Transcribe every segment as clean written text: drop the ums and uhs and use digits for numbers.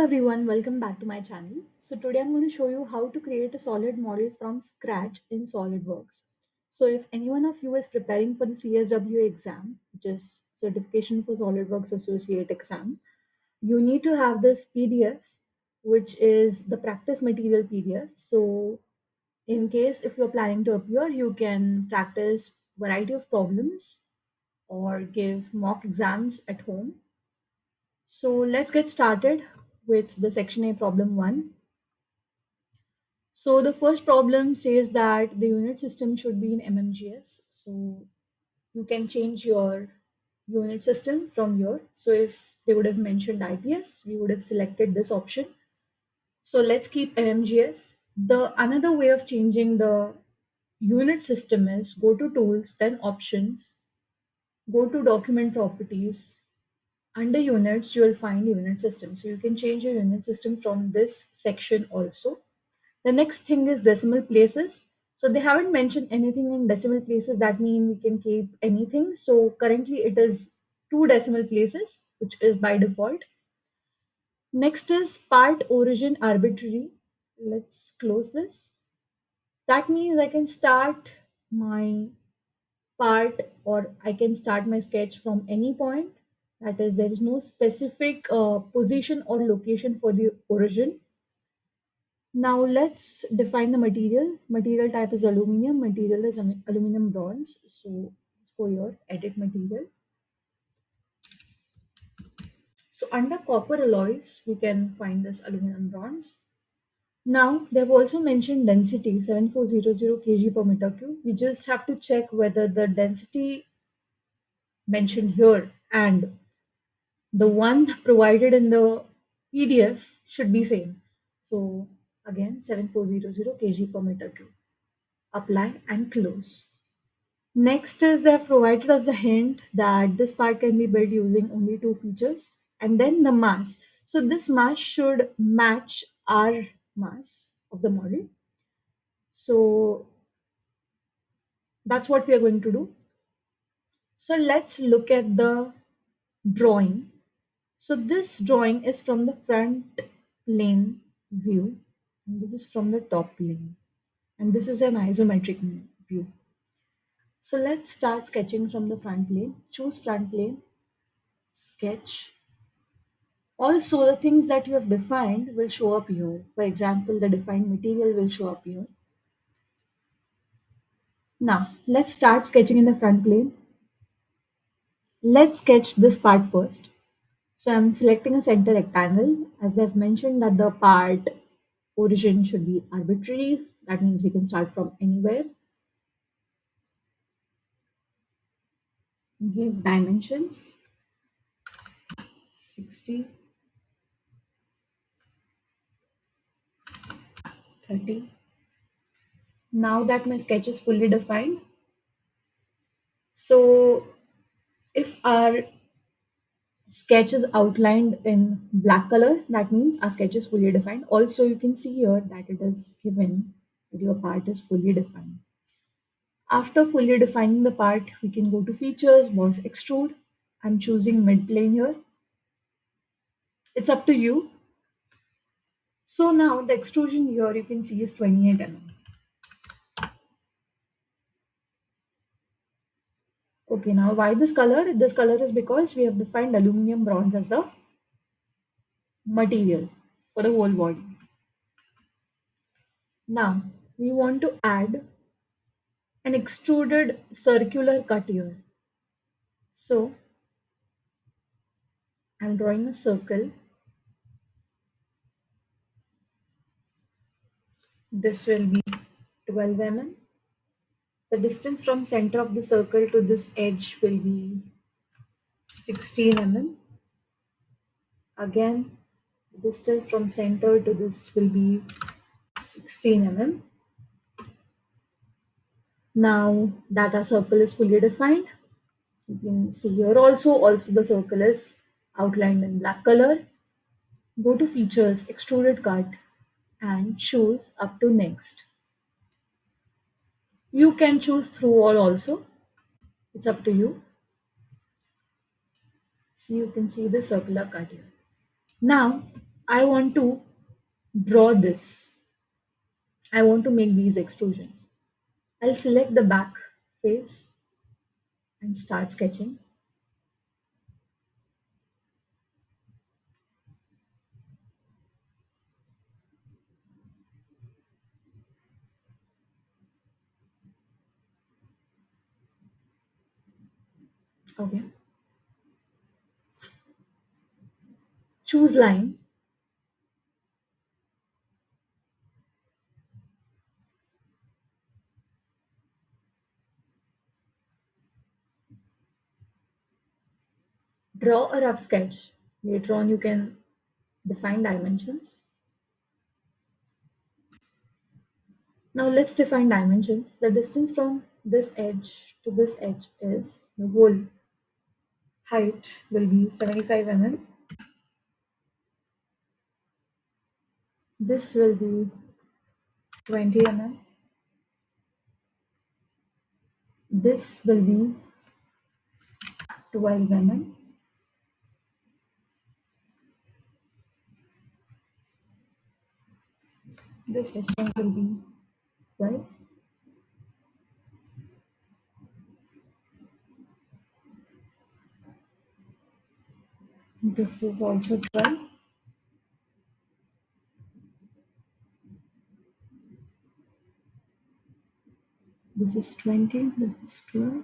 everyone, welcome back to my channel. So today I'm going to show you how to create a solid model from scratch in SolidWorks. So if any one of you is preparing for the CSWA exam, which is Certification for SolidWorks Associate exam, you need to have this PDF, which is the practice material PDF. So in case if you're planning to appear, you can practice variety of problems or give mock exams at home. So let's get started with the section A problem 1. So the first problem says that the unit system should be in MMGS. So you can change your unit system from here. So if they would have mentioned IPS, we would have selected this option. So let's keep MMGS. The another way of changing the unit system is go to tools, then options, go to document properties. Under units, you will find unit system. So you can change your unit system from this section also. The next thing is decimal places. So they haven't mentioned anything in decimal places. That means we can keep anything. So currently it is 2 decimal places, which is by default. Next is part origin arbitrary. Let's close this. That means I can start my part or I can start my sketch from any point. That is, there is no specific position or location for the origin. Now let's define the material. Material type is aluminum. Material is aluminum bronze. So let's go here, edit material. So under copper alloys, we can find this aluminum bronze. Now they've also mentioned density 7400 kg per meter cube. We just have to check whether the density mentioned here and the one provided in the PDF should be same. So again 7400 kg per meter cube. Apply and close. Next is they have provided us the hint that this part can be built using only 2 features and then the mass. So this mass should match our mass of the model. So that's what we are going to do. So let's look at the drawing. So this drawing is from the front plane view and this is from the top plane and this is an isometric view. So let's start sketching from the front plane. Choose front plane, sketch. Also, the things that you have defined will show up here. For example, the defined material will show up here. Now, let's start sketching in the front plane. Let's sketch this part first. So I'm selecting a center rectangle as they've mentioned that the part origin should be arbitrary. That means we can start from anywhere. Give dimensions 60, 30. Now that my sketch is fully defined, so if our sketch is outlined in black color, that means our sketch is fully defined. Also, you can see here that it is given that your part is fully defined. After fully defining the part, we can go to features, boss extrude. I'm choosing mid plane here. It's up to you. So now the extrusion here you can see is 28 mm. Okay, now why this color? This color is because we have defined aluminum bronze as the material for the whole body. Now we want to add an extruded circular cut here. So I'm drawing a circle. This will be 12 mm. The distance from center of the circle to this edge will be 16 mm. Again, the distance from center to this will be 16 mm. Now that our circle is fully defined, you can see here also the circle is outlined in black color. Go to features, extruded cut and choose up to next. You can choose through all also. It's up to you. So you can see the circular cut here. Now I want to draw this. I want to make these extrusions. I'll select the back face and start sketching. Okay. Choose line. Draw a rough sketch. Later on, you can define dimensions. Now let's define dimensions. The distance from this edge to this edge is the whole height will be 75 mm. This will be 20 mm. This will be 12 mm. This distance will be 12. This is also 12. This is 20. This is 12.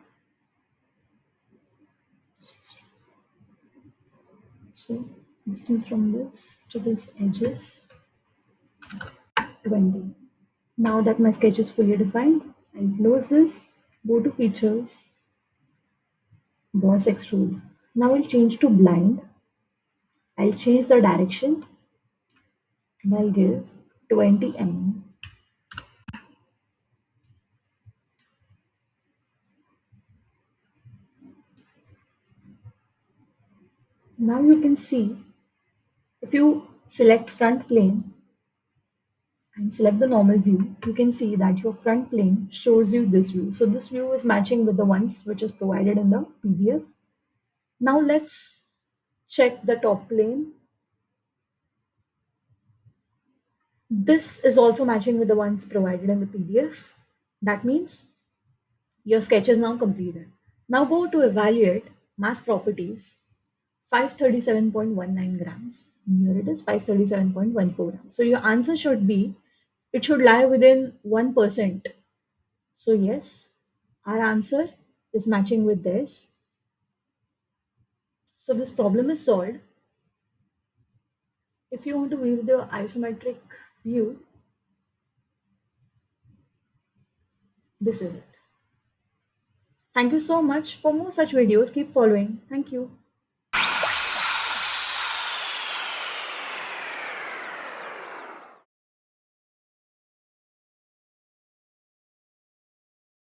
So distance from this to this edge is 20. Now that my sketch is fully defined, I'll close this, go to features, boss extrude. Now I'll change to blind. I'll change the direction and I'll give 20 mm. Now you can see if you select front plane and select the normal view, you can see that your front plane shows you this view. So this view is matching with the ones which is provided in the PDF. Now let's check the top plane. This is also matching with the ones provided in the PDF. That means your sketch is now completed. Now go to evaluate mass properties 537.19 grams. Here it is 537.14 grams. So your answer should be, it should lie within 1%. So yes, our answer is matching with this. So this problem is solved. If you want to view the isometric view, this is it. Thank you so much. For more such videos, keep following. Thank you.